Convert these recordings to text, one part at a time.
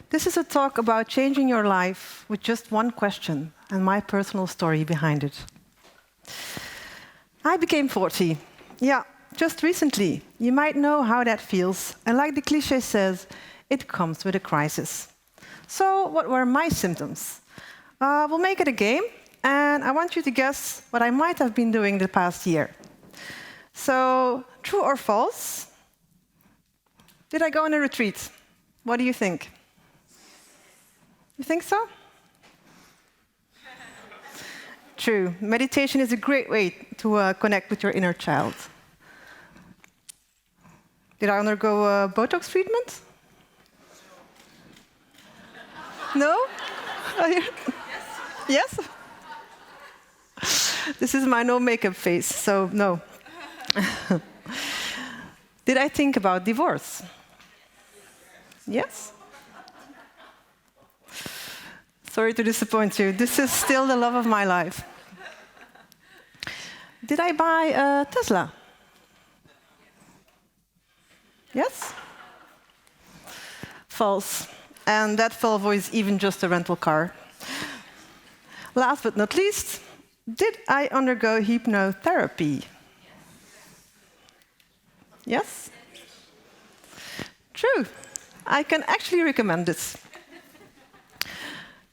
This is a talk about changing your life with just one question and my personal story behind it. I became 40. Yeah, just recently. You might know how that feels. And like the cliché says, it comes with a crisis. So what were my symptoms? We'll make it a game, and I want you to guess what I might have been doing the past year. So, true or false? Did I go on a retreat? What do you think? You think so? True. Meditation is a great way to connect with your inner child. Did I undergo a Botox treatment? No? Yes? This is my no makeup face, so no. Did I think about divorce? Yes? Sorry to disappoint you. This is still the love of my life. Did I buy a Tesla? Yes? False. And that Volvo is even just a rental car. Last but not least, did I undergo hypnotherapy? Yes? True. I can actually recommend this.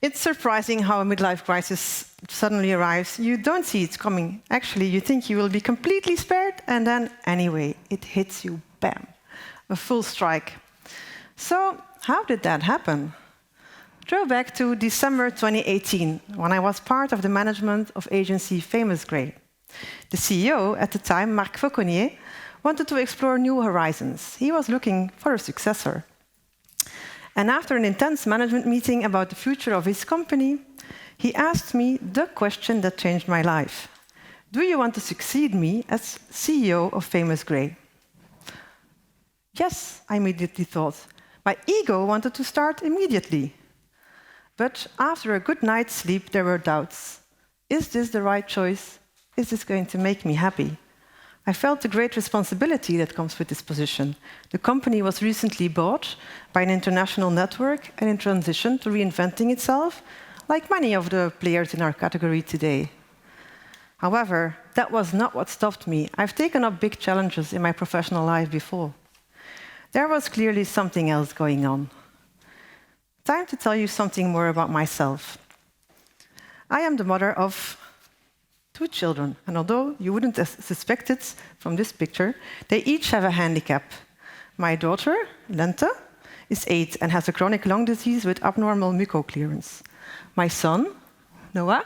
It's surprising how a midlife crisis suddenly arrives. You don't see it coming. Actually, you think you will be completely spared, and then, anyway, it hits you, bam, a full strike. So, how did that happen? Go back to December 2018, when I was part of the management of agency Famous Grey. The CEO at the time, Marc Fauconnier, wanted to explore new horizons. He was looking for a successor. And after an intense management meeting about the future of his company, he asked me the question that changed my life. Do you want to succeed me as CEO of Famous Grey? Yes, I immediately thought. My ego wanted to start immediately. But after a good night's sleep, there were doubts. Is this the right choice? Is this going to make me happy? I felt the great responsibility that comes with this position. The company was recently bought by an international network and in transition to reinventing itself, like many of the players in our category today. However, that was not what stopped me. I've taken up big challenges in my professional life before. There was clearly something else going on. Time to tell you something more about myself. I am the mother of 2 children, and although you wouldn't suspect it from this picture, they each have a handicap. My daughter, Lente, is 8 and has a chronic lung disease with abnormal mucoclearance. My son, Noah,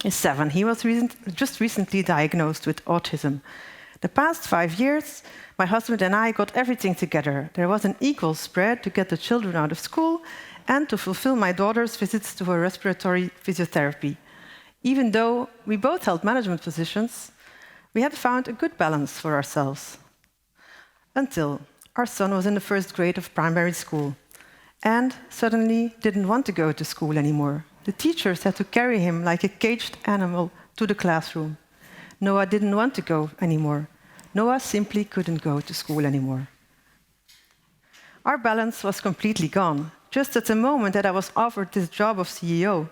is 7. He was just recently diagnosed with autism. The past 5 years, my husband and I got everything together. There was an equal spread to get the children out of school and to fulfill my daughter's visits to her respiratory physiotherapy. Even though we both held management positions, we had found a good balance for ourselves. Until our son was in the 1st grade of primary school and suddenly didn't want to go to school anymore. The teachers had to carry him like a caged animal to the classroom. Noah didn't want to go anymore. Noah simply couldn't go to school anymore. Our balance was completely gone, just at the moment that I was offered this job of CEO.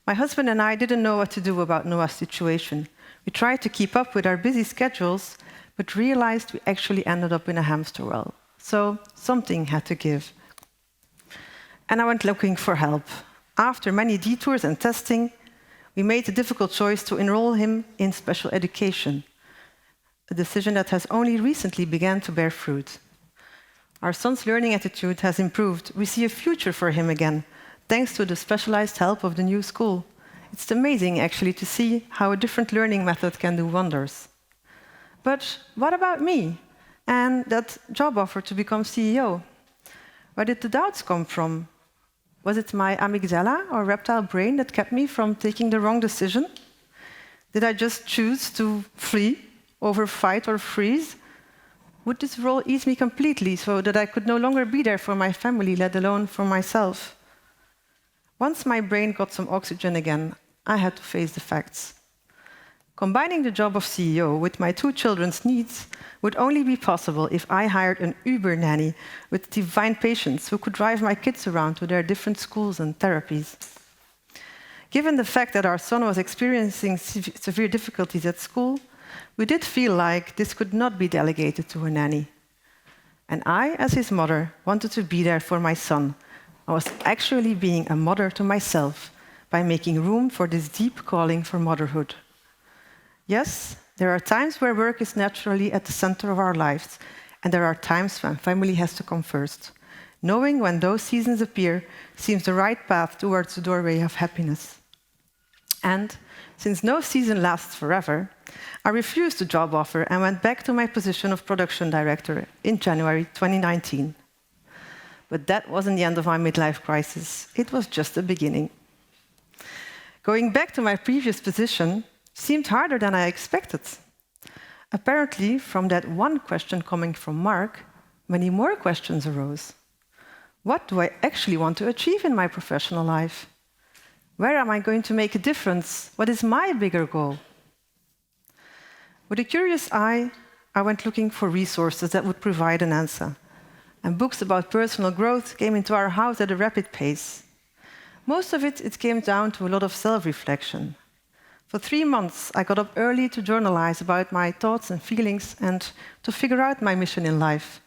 My husband and I didn't know what to do about Noah's situation. We tried to keep up with our busy schedules, but realized we actually ended up in a hamster wheel. So something had to give. And I went looking for help. After many detours and testing, we made the difficult choice to enroll him in special education, a decision that has only recently begun to bear fruit. Our son's learning attitude has improved. We see a future for him again, thanks to the specialized help of the new school. It's amazing, actually, to see how a different learning method can do wonders. But what about me and that job offer to become CEO? Where did the doubts come from? Was it my amygdala or reptile brain that kept me from taking the wrong decision? Did I just choose to flee over fight or freeze? Would this role ease me completely so that I could no longer be there for my family, let alone for myself? Once my brain got some oxygen again, I had to face the facts. Combining the job of CEO with my 2 children's needs would only be possible if I hired an Uber nanny with divine patience who could drive my kids around to their different schools and therapies. Given the fact that our son was experiencing severe difficulties at school, we did feel like this could not be delegated to a nanny. And I, as his mother, wanted to be there for my son. I was actually being a mother to myself by making room for this deep calling for motherhood. Yes, there are times where work is naturally at the center of our lives, and there are times when family has to come first. Knowing when those seasons appear seems the right path towards the doorway of happiness. And since no season lasts forever, I refused the job offer and went back to my position of production director in January 2019. But that wasn't the end of my midlife crisis. It was just the beginning. Going back to my previous position seemed harder than I expected. Apparently, from that one question coming from Mark, many more questions arose. What do I actually want to achieve in my professional life? Where am I going to make a difference? What is my bigger goal? With a curious eye, I went looking for resources that would provide an answer. And books about personal growth came into our house at a rapid pace. Most of it came down to a lot of self-reflection. For 3 months, I got up early to journalize about my thoughts and feelings and to figure out my mission in life.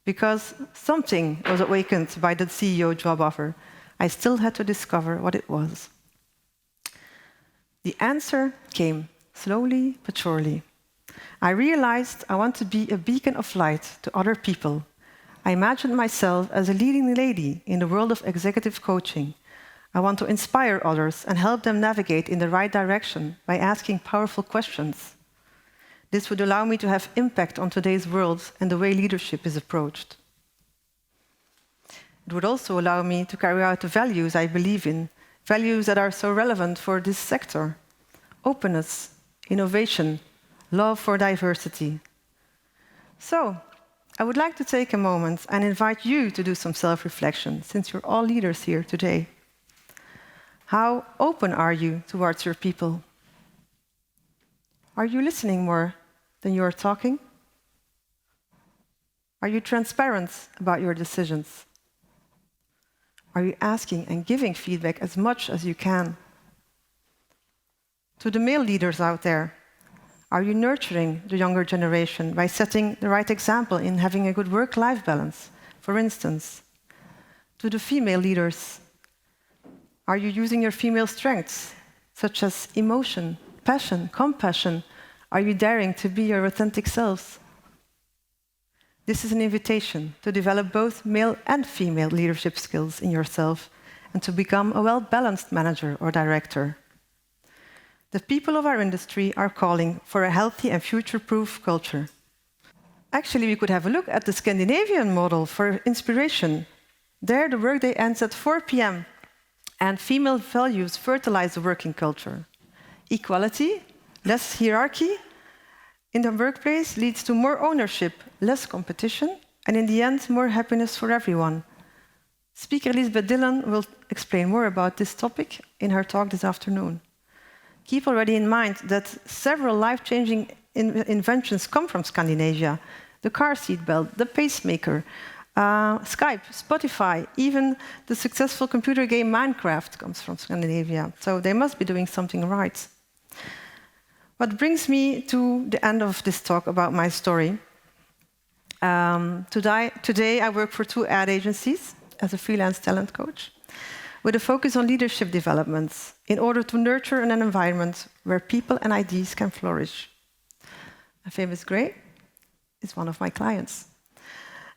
Because something was awakened by the CEO job offer, I still had to discover what it was. The answer came slowly but surely. I realized I want to be a beacon of light to other people. I imagined myself as a leading lady in the world of executive coaching. I want to inspire others and help them navigate in the right direction by asking powerful questions. This would allow me to have impact on today's world and the way leadership is approached. It would also allow me to carry out the values I believe in, values that are so relevant for this sector: openness, innovation, love for diversity. So, I would like to take a moment and invite you to do some self-reflection, since you're all leaders here today. How open are you towards your people? Are you listening more than you are talking? Are you transparent about your decisions? Are you asking and giving feedback as much as you can? To the male leaders out there, are you nurturing the younger generation by setting the right example in having a good work-life balance, for instance? To the female leaders, are you using your female strengths, such as emotion, passion, compassion? Are you daring to be your authentic selves? This is an invitation to develop both male and female leadership skills in yourself and to become a well-balanced manager or director. The people of our industry are calling for a healthy and future-proof culture. Actually, we could have a look at the Scandinavian model for inspiration. There, the workday ends at 4 p.m., and female values fertilize the working culture. Equality, less hierarchy in the workplace leads to more ownership, less competition, and in the end, more happiness for everyone. Speaker Elizabeth Dillon will explain more about this topic in her talk this afternoon. Keep already in mind that several life-changing inventions come from Scandinavia. The car seat belt, the pacemaker, Skype, Spotify, even the successful computer game Minecraft comes from Scandinavia. So they must be doing something right. What brings me to the end of this talk about my story. Today I work for 2 ad agencies as a freelance talent coach, with a focus on leadership development in order to nurture an environment where people and ideas can flourish. Famous Grey is one of my clients.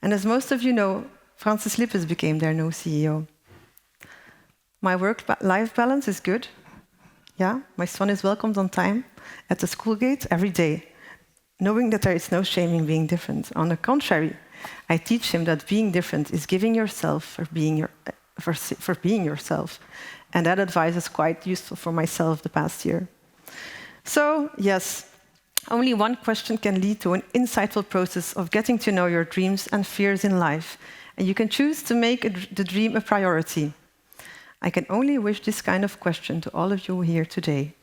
And as most of you know, Francis Lippes became their new CEO. My work-life balance is good. Yeah, my son is welcomed on time at the school gate every day, knowing that there is no shame in being different. On the contrary, I teach him that being different is giving yourself for being yourself. And that advice is quite useful for myself the past year. So, yes, only one question can lead to an insightful process of getting to know your dreams and fears in life, and you can choose to make the dream a priority. I can only wish this kind of question to all of you here today.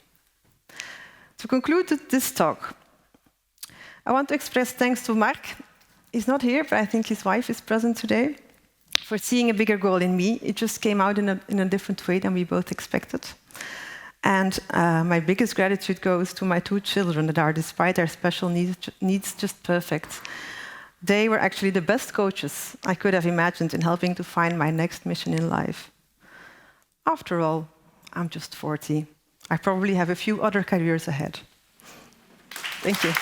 To conclude this talk, I want to express thanks to Mark. He's not here, but I think his wife is present today, for seeing a bigger goal in me. It just came out in a different way than we both expected. And my biggest gratitude goes to my 2 children that are, despite their special needs, just perfect. They were actually the best coaches I could have imagined in helping to find my next mission in life. After all, I'm just 40. I probably have a few other careers ahead. Thank you.